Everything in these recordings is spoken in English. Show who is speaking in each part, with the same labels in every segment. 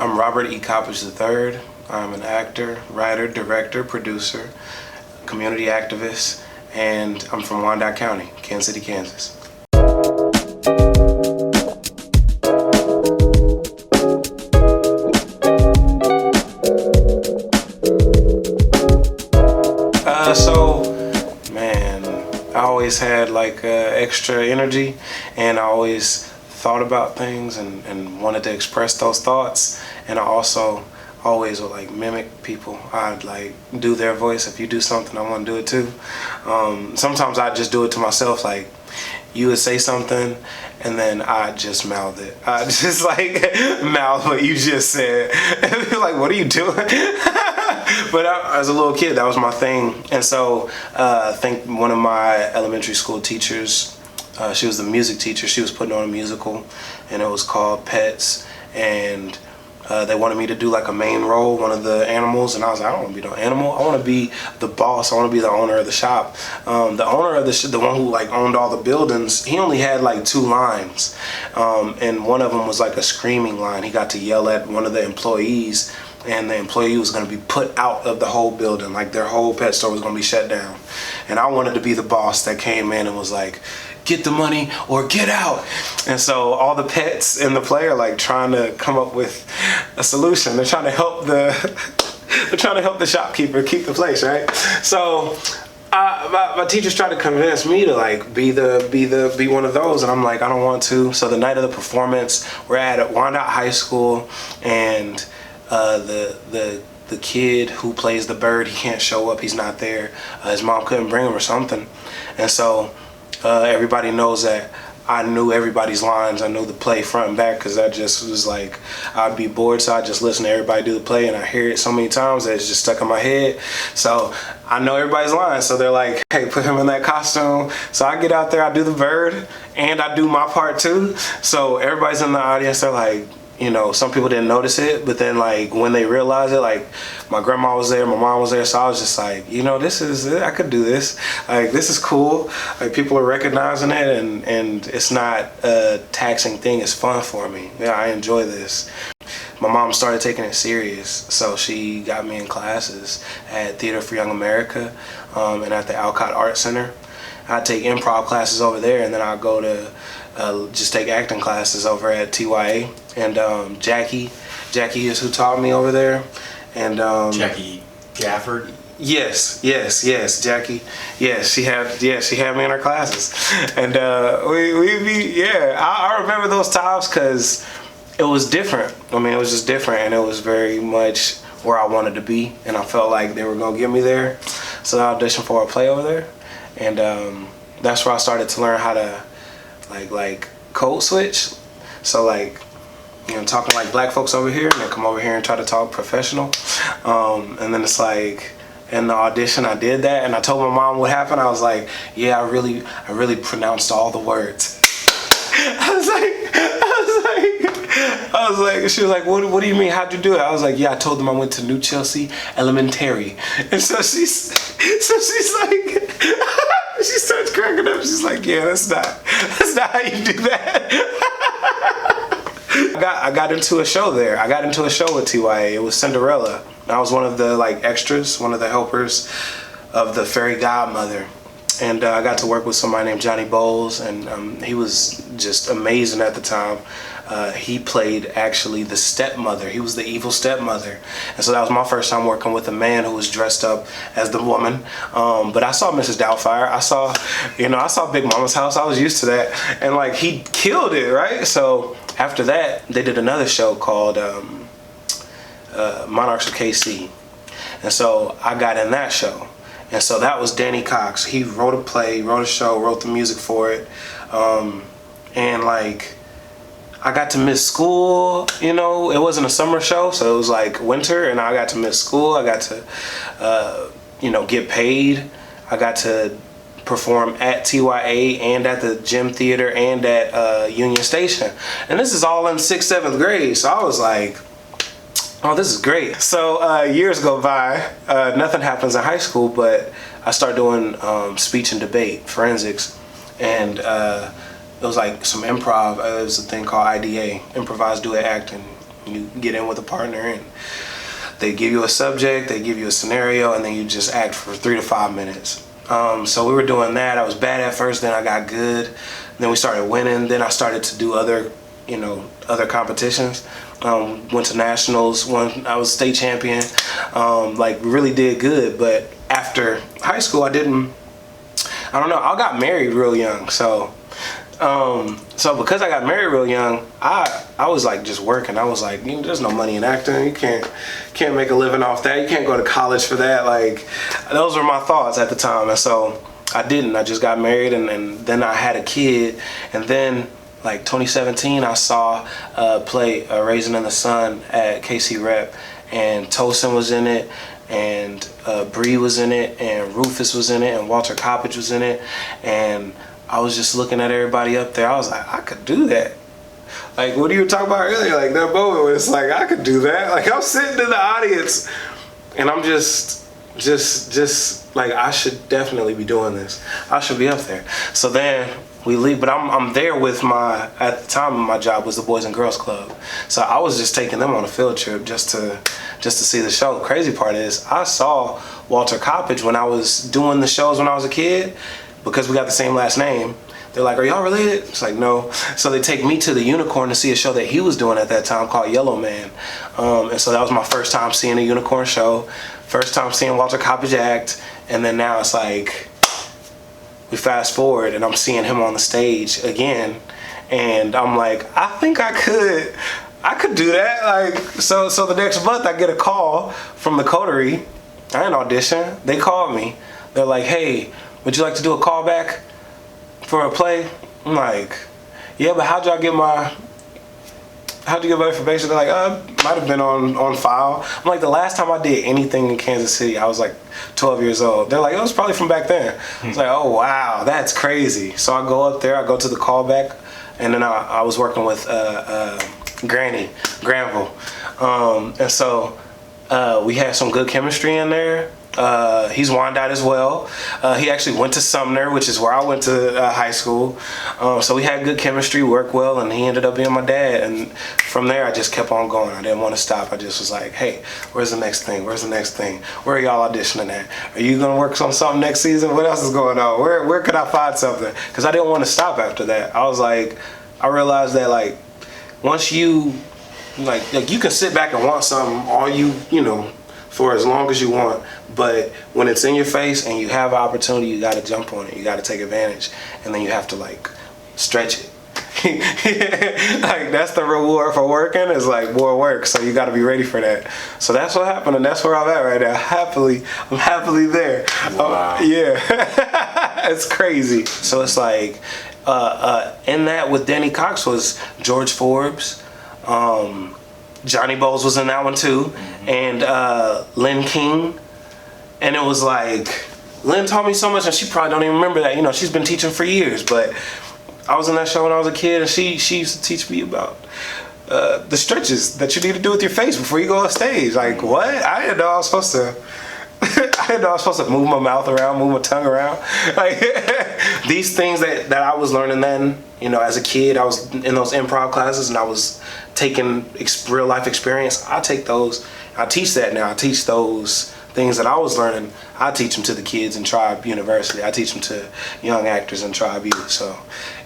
Speaker 1: I'm Robert E. Coppage III. I'm an actor, writer, director, producer, community activist, and I'm from Wyandotte County, Kansas City, Kansas. I always had like extra energy, and I always thought about things and wanted to express those thoughts. And I also always would like mimic people. I'd like do their voice. If you do something, I want to do it too. Sometimes I'd just do it to myself. Like you would say something and then I just mouth it. I just like mouth what you just said. Like, what are you doing? But as a little kid, that was my thing. And so I think one of my elementary school teachers, she was the music teacher, she was putting on a musical, and it was called Pets. And they wanted me to do like a main role, one of the animals, and I was like, I don't want to be no animal. I want to be the boss. I want to be the owner of the shop. The owner of the one who like owned all the buildings, he only had like 2 lines, and one of them was like a screaming line. He got to yell at one of the employees, and the employee was going to be put out of the whole building. Like their whole pet store was going to be shut down. And I wanted to be the boss that came in and was like, get the money or get out. And so all the pets in the play are like trying to come up with a solution. They're trying to help the shopkeeper keep the place, right? So my teachers tried to convince me to like be one of those, and I'm like, I don't want to. So the night of the performance, we're at Wyandotte High School, and the kid who plays the bird, he can't show up, he's not there. His mom couldn't bring him or something. And so everybody knows that I knew everybody's lines. I knew the play front and back, because I just was like, I'd be bored, so I just listen to everybody do the play, and I hear it so many times that it's just stuck in my head. So I know everybody's lines. So they're like, hey, put him in that costume. So I get out there, I do the bird, and I do my part too. So everybody's in the audience, they're like, you know, some people didn't notice it, but then like when they realized it, like my grandma was there, my mom was there, so I was just like, you know, this is it. I could do this. Like, this is cool. Like, people are recognizing it, and it's not a taxing thing. It's fun for me. Yeah, I enjoy this. My mom started taking it serious, so she got me in classes at Theater for Young America and at the Alcott Art Center. I'd take improv classes over there, and then I'd go to just take acting classes over at TYA. And Jackie is who taught me over there. And
Speaker 2: Jackie Gafford.
Speaker 1: Yes, Jackie. Yes, she had me in her classes, and I remember those times because it was different. I mean, it was just different, and it was very much where I wanted to be, and I felt like they were gonna get me there. So I auditioned for a play over there, and that's where I started to learn how to like code switch. So like, you know, talking like black folks over here, and then come over here and try to talk professional. And then it's like, in the audition I did that, and I told my mom what happened. I was like, yeah, I really pronounced all the words. I was like, she was like, what do you mean? How'd you do it? I was like, yeah, I told them I went to New Chelsea Elementary. And so she's like, she starts cracking up. She's like, yeah, that's not how you do that. I got into a show there. I got into a show with TYA. It was Cinderella. I was one of the like extras, one of the helpers of the fairy godmother. And I got to work with somebody named Johnny Bowles, and he was just amazing at the time. He played actually the stepmother. He was the evil stepmother. And so that was my first time working with a man who was dressed up as the woman. But I saw Mrs. Doubtfire. I saw Big Mama's House. I was used to that. And like, he killed it, right? So after that, they did another show called Monarchs of KC. And so I got in that show. And so that was Danny Cox. He wrote a play, wrote a show, wrote the music for it. And like, I got to miss school, you know. It wasn't a summer show, so it was like winter, and I got to miss school. I got to, get paid. I got to perform at TYA and at the Gym Theater and at Union Station. And this is all in 6th, 7th grade, so I was like, oh, this is great. So years go by, nothing happens in high school, but I start doing speech and debate, forensics, and it was like some improv. It was a thing called IDA, improvised duet acting. You get in with a partner and they give you a subject, they give you a scenario, and then you just act for 3 to 5 minutes. So we were doing that. I was bad at first, then I got good. Then we started winning. Then I started to do other competitions. Went to nationals. I was state champion. Really did good. But after high school, I don't know. I got married real young. So because I got married real young, I was like just working. I was like, there's no money in acting. You can't make a living off that. You can't go to college for that. Like, those were my thoughts at the time. And so I didn't. I just got married, and then I had a kid. And then, like 2017, I saw play Raisin in the Sun at KC Rep, and Tosin was in it, and Bree was in it, and Rufus was in it, and Walter Coppage was in it, and I was just looking at everybody up there. I was like, I could do that. Like, what you were talking about earlier, like that moment where it's like, I could do that. Like, I'm sitting in the audience, and I'm just like, I should definitely be doing this. I should be up there. So then we leave, but I'm there with at the time my job was the Boys and Girls Club. So I was just taking them on a field trip just to see the show. The crazy part is I saw Walter Coppage when I was doing the shows when I was a kid, because we got the same last name. They're like, are y'all related? It's like, no. So they take me to the Unicorn to see a show that he was doing at that time called Yellow Man. And so that was my first time seeing a Unicorn show, first time seeing Walter Coppage act. And then now it's like, we fast forward and I'm seeing him on the stage again. And I'm like, I think I could do that. Like, so the next month I get a call from the Coterie. I didn't audition. They called me. They're like, hey, would you like to do a callback for a play? I'm like, yeah, but how'd you get my information? They're like, might have been on file. I'm like, the last time I did anything in Kansas City, I was like 12 years old. They're like, it was probably from back then. I was like, oh wow, that's crazy. So I go up there, I go to the callback, and then I was working with Granville. And so we had some good chemistry in there. He's Wyandotte as well. He actually went to Sumner, which is where I went to high school. So we had good chemistry, worked well, and he ended up being my dad. And from there, I just kept on going. I didn't want to stop. I just was like, hey, where's the next thing? Where's the next thing? Where are y'all auditioning at? Are you going to work on something next season? What else is going on? Where could I find something? Because I didn't want to stop after that. I was like, I realized that, like, once you, like you can sit back and want something all for as long as you want, but when it's in your face and you have an opportunity, you got to jump on it. You got to take advantage, and then you have to like stretch it. Like, that's the reward for working, is like more work. So you got to be ready for that. So that's what happened, and that's where I'm at right now. I'm happily there.
Speaker 2: Wow.
Speaker 1: Yeah, it's crazy. So it's like in that with Danny Cox was George Forbes. Johnny Bowles was in that one too, and Lynn King. And it was like, Lynn taught me so much, and she probably don't even remember that. She's been teaching for years, but I was in that show when I was a kid, and she used to teach me about the stretches that you need to do with your face before you go on stage. Like, what? I didn't know I was supposed to. I didn't know I was supposed to move my mouth around, move my tongue around. Like, these things that I was learning then, as a kid, I was in those improv classes, and I was taking real life experience. I take those, I teach that now. I teach those things that I was learning. I teach them to the kids in Tribe University. I teach them to young actors in Tribe U. So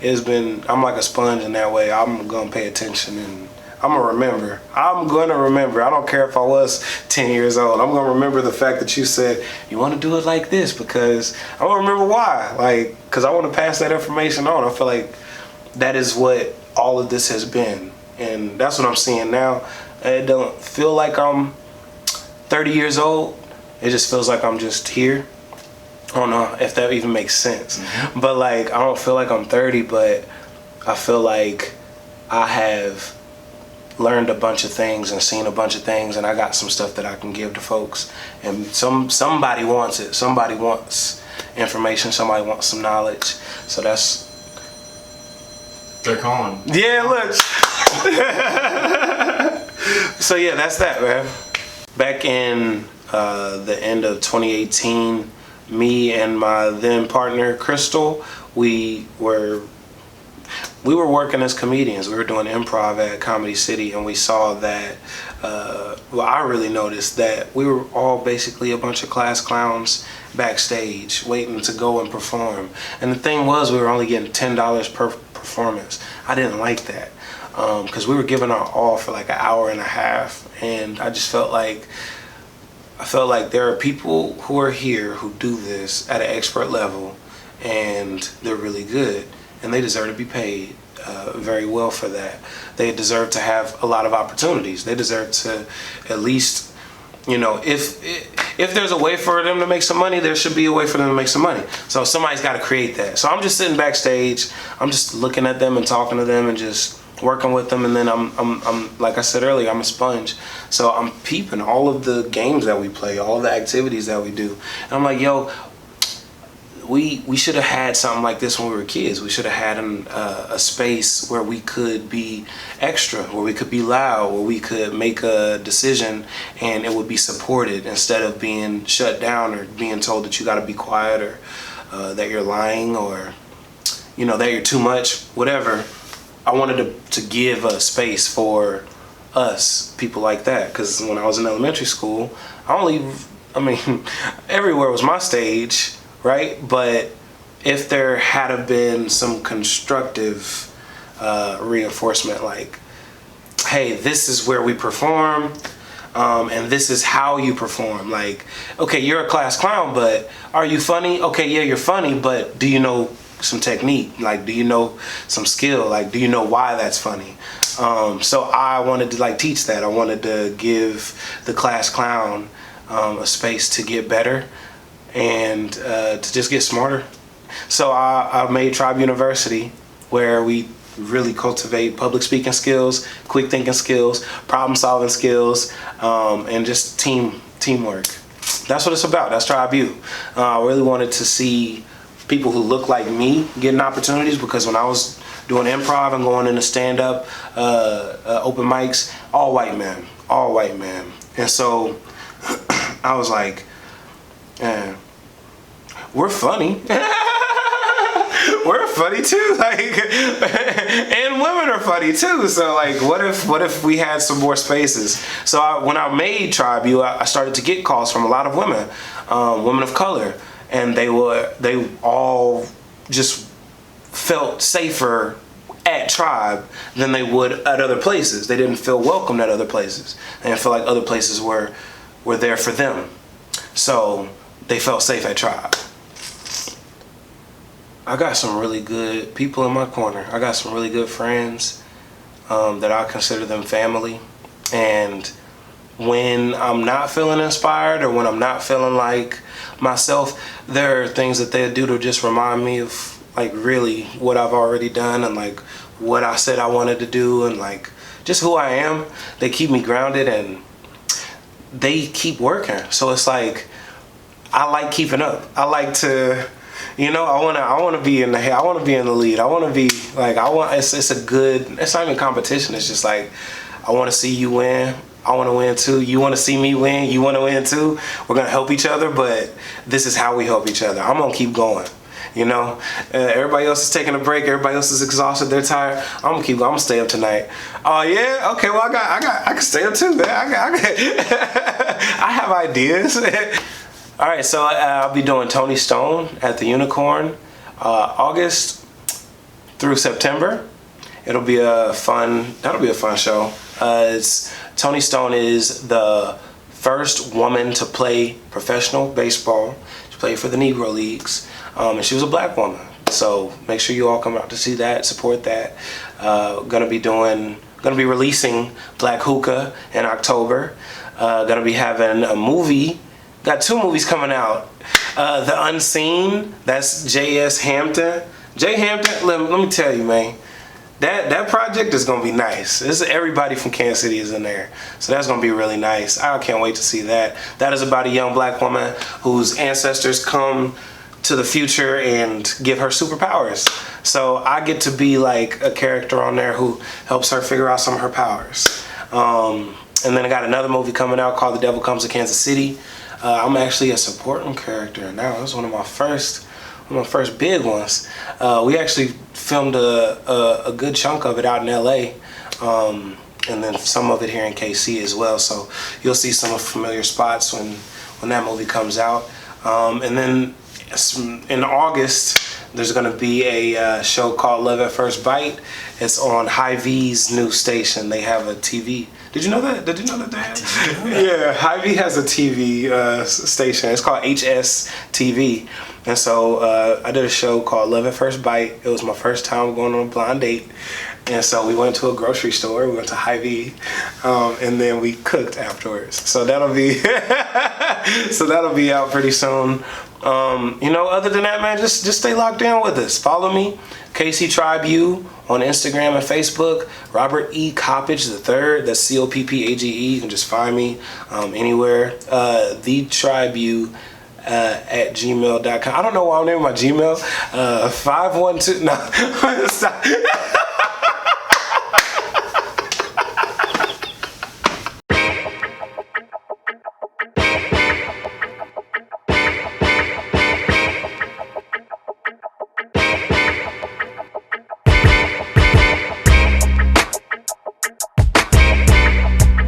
Speaker 1: I'm like a sponge in that way. I'm going to pay attention, and I'm going to remember. I don't care if I was 10 years old. I'm going to remember the fact that you said, you want to do it like this, because I want to remember why. Like, because I want to pass that information on. I feel like that is what all of this has been. And that's what I'm seeing now. It don't feel like I'm 30 years old. It just feels like I'm just here. I don't know if that even makes sense. Mm-hmm. But like, I don't feel like I'm 30, but I feel like I have learned a bunch of things and seen a bunch of things, and I got some stuff that I can give to folks. And somebody wants it. Somebody wants information. Somebody wants some knowledge. So that's...
Speaker 2: They're calling.
Speaker 1: Yeah, look. So yeah, that's that, man. Back in the end of 2018, me and my then partner Crystal, we we were working as comedians. We were doing improv at Comedy City, and we saw that, I really noticed that we were all basically a bunch of class clowns backstage waiting to go and perform. And the thing was, we were only getting $10 per performance. I didn't like that, because we were giving our all for like an hour and a half, and I just felt like there are people who are here who do this at an expert level, and they're really good, and they deserve to be paid very well for that. They deserve to have a lot of opportunities. They deserve to at least, if there's a way for them to make some money, there should be a way for them to make some money. So somebody's got to create that. So I'm just sitting backstage. I'm just looking at them and talking to them and just working with them, and then I'm like I said earlier, I'm a sponge. So I'm peeping all of the games that we play, all of the activities that we do, and I'm like, yo, we should have had something like this when we were kids. We should have had a space where we could be extra, where we could be loud, where we could make a decision and it would be supported instead of being shut down or being told that you got to be quiet, or that you're lying, or that you're too much, whatever. I wanted to give a space for us, people like that, because when I was in elementary school, everywhere was my stage, right? But if there had have been some constructive reinforcement, like, hey, this is where we perform, and this is how you perform. Like, okay, you're a class clown, but are you funny? Okay, yeah, you're funny, but do you know some technique? Like, do you know some skill? Like, do you know why that's funny? So I wanted to teach that. I wanted to give the class clown a space to get better and to just get smarter. So I made Tribe University, where we really cultivate public speaking skills, quick thinking skills, problem solving skills, and just teamwork. That's what it's about. That's Tribe U. I really wanted to see people who look like me getting opportunities, because when I was doing improv and going into stand-up open mics, all white men. And so I was like, man, we're funny. We're funny too, and women are funny too. So what if we had some more spaces? So when I made Tribe U, I started to get calls from a lot of women, women of color. And they all just felt safer at Tribe than they would at other places. They didn't feel welcomed at other places. They didn't feel like other places were there for them. So they felt safe at Tribe. I got some really good people in my corner. I got some really good friends that I consider them family. And when I'm not feeling inspired, or when I'm not feeling like myself, there are things that they do to just remind me of really what I've already done, and what I said I wanted to do, and just who I am. They keep me grounded, and they keep working. So it's I like keeping up. I like to, I want to be in the head. I want to be in the lead. I want to be it's a good, it's not even competition. It's just I want to see you win. I want to win too. You want to see me win. You want to win too. We're going to help each other, but this is how we help each other. I'm going to keep going. Everybody else is taking a break. Everybody else is exhausted. They're tired. I'm going to keep going. I'm going to stay up tonight. Oh yeah? Okay, well I can stay up too, man. I have ideas. All right, so I'll be doing Tony Stone at the Unicorn, August through September. That'll be a fun show. Tony Stone is the first woman to play professional baseball. She played for the Negro Leagues, and she was a black woman. So make sure you all come out to see that, support that. Gonna be releasing Black Hookah in October. Gonna be having a movie. Got 2 movies coming out. The Unseen, that's J.S. Hampton. Jay Hampton, let me tell you, man. That project is gonna be nice. Everybody from Kansas City is in there, so that's gonna be really nice. I can't wait to see that. That is about a young black woman whose ancestors come to the future and give her superpowers. So I get to be a character on there who helps her figure out some of her powers. And then I got another movie coming out called The Devil Comes to Kansas City. I'm actually a supporting character now. It was one of my first one of my first big ones. We actually filmed a good chunk of it out in LA. And then some of it here in KC as well. So you'll see some familiar spots when that movie comes out. And then in August, there's going to be a show called Love at First Bite. It's on Hy-Vee's new station. They have a TV. Did you know that? Did you know that they have? Yeah, Hy-Vee has a TV station. It's called HS TV. And so I did a show called Love at First Bite. It was my first time going on a blind date. And so we went to a grocery store. We went to Hy-Vee, and then we cooked afterwards. So that'll be out pretty soon. Other than that, man, just stay locked in with us. Follow me, KC Tribe U, on Instagram and Facebook. Robert E. Coppage III. That's Coppage. You can just find me anywhere. The Tribe U. At gmail.com. I don't know why I'm naming my Gmail. 512. No, stop.